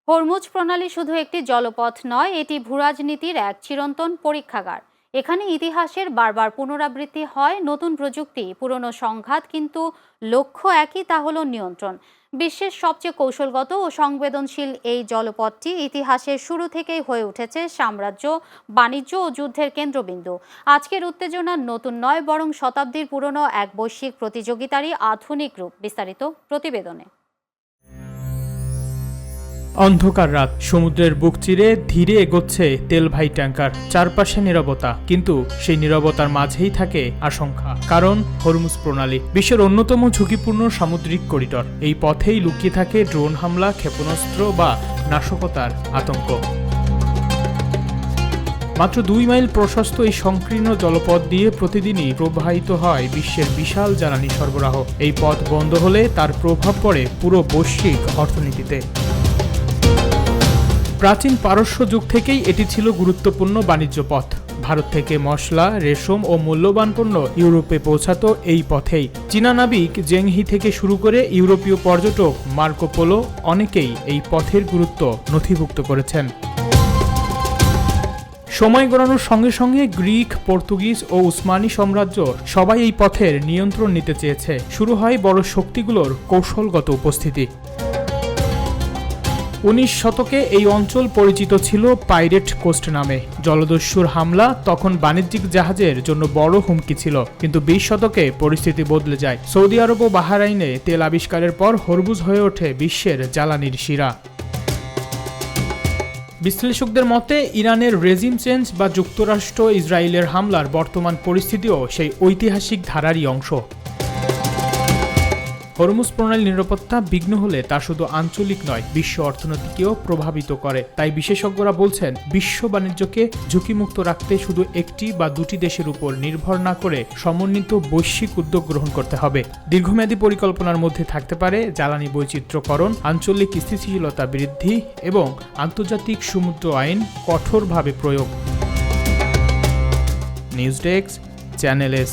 Hormuz প্রণালী শুধু একটি জলপথ নয়, এটি ভূরাজনীতির এক চিরন্তন পরীক্ষাগার। এখানে ইতিহাসের বারবার পুনরাবৃত্তি হয়, নতুন প্রযুক্তি, পুরনো সংঘাত, কিন্তু লক্ষ্য একই, তা হলো নিয়ন্ত্রণ। বিশ্বের সবচেয়ে কৌশলগত ও সংবেদনশীল এই জলপথটি ইতিহাসের শুরু থেকেই হয়ে উঠেছে সাম্রাজ্য, বাণিজ্য ও যুদ্ধের কেন্দ্রবিন্দু। আজকের উত্তেজনা নতুন নয়, বরং শতাব্দীর পুরনো এক বৈশ্বিক প্রতিযোগিতারই আধুনিক রূপ। বিস্তারিত প্রতিবেদনে। অন্ধকার রাত, সমুদ্রের বুক চিরে ধীরে এগোচ্ছে তেলবাহী ট্যাঙ্কার। চারপাশে নীরবতা, কিন্তু সেই নীরবতার মাঝেই থাকে আশঙ্কা। কারণ হরমুজ প্রণালী বিশ্বের অন্যতম ঝুঁকিপূর্ণ সামুদ্রিক করিডর। এই পথেই লুকিয়ে থাকে ড্রোন হামলা, ক্ষেপণাস্ত্র বা নাশকতার আতঙ্ক। মাত্র 2 মাইল প্রশস্ত এই সংকীর্ণ জলপথ দিয়ে প্রতিদিনই প্রবাহিত হয় বিশ্বের বিশাল জ্বালানি সরবরাহ। এই পথ বন্ধ হলে তার প্রভাব পড়ে পুরো বৈশ্বিক অর্থনীতিতে। প্রাচীন পারস্য যুগ থেকেই এটি ছিল গুরুত্বপূর্ণ বাণিজ্য পথ। ভারত থেকে মশলা, রেশম ও মূল্যবান পণ্য ইউরোপে পৌঁছাতো এই পথেই। চীনা নাবিক জেংহি থেকে শুরু করে ইউরোপীয় পর্যটক মার্কো পোলো, অনেকেই এই পথের গুরুত্ব নথিভুক্ত করেছেন। সময় গড়ানোর সঙ্গে সঙ্গে গ্রিক, পর্তুগিজ ও উসমানী সাম্রাজ্য সবাই এই পথের নিয়ন্ত্রণ নিতে চেয়েছে। শুরু হয় বড় শক্তিগুলোর কৌশলগত উপস্থিতি। 19 শতকে এই অঞ্চল পরিচিত ছিল পাইরেট কোস্ট নামে। জলদস্যুর হামলা তখন বাণিজ্যিক জাহাজের জন্য বড় হুমকি ছিল, কিন্তু 20 শতকে পরিস্থিতি বদলে যায়। সৌদি আরব ও বাহরাইনে তেল আবিষ্কারের পর হরমুজ হয়ে ওঠে বিশ্বের জ্বালানির শিরা। বিশ্লেষকদের মতে ইরানের রেজিম চেঞ্জ বা যুক্তরাষ্ট্র ইসরায়েলের হামলার বর্তমান পরিস্থিতিও সেই ঐতিহাসিক ধারারই অংশ। হরমুজ প্রণালীর নিরাপত্তা বিঘ্ন হলে তা শুধু আঞ্চলিক নয়, বিশ্ব অর্থনীতিকেও প্রভাবিত করে। তাই বিশেষজ্ঞরা বলছেন, বিশ্ব বাণিজ্যকে ঝুঁকিমুক্ত রাখতে শুধু একটি বা দুটি দেশের উপর নির্ভর না করে সমন্বিত বৈশ্বিক উদ্যোগ গ্রহণ করতে হবে। দীর্ঘমেয়াদী পরিকল্পনার মধ্যে থাকতে পারে জ্বালানি বৈচিত্র্যকরণ, আঞ্চলিক স্থিতিশীলতা বৃদ্ধি এবং আন্তর্জাতিক সমুদ্র আইন কঠোরভাবে প্রয়োগ। News desk, channel S.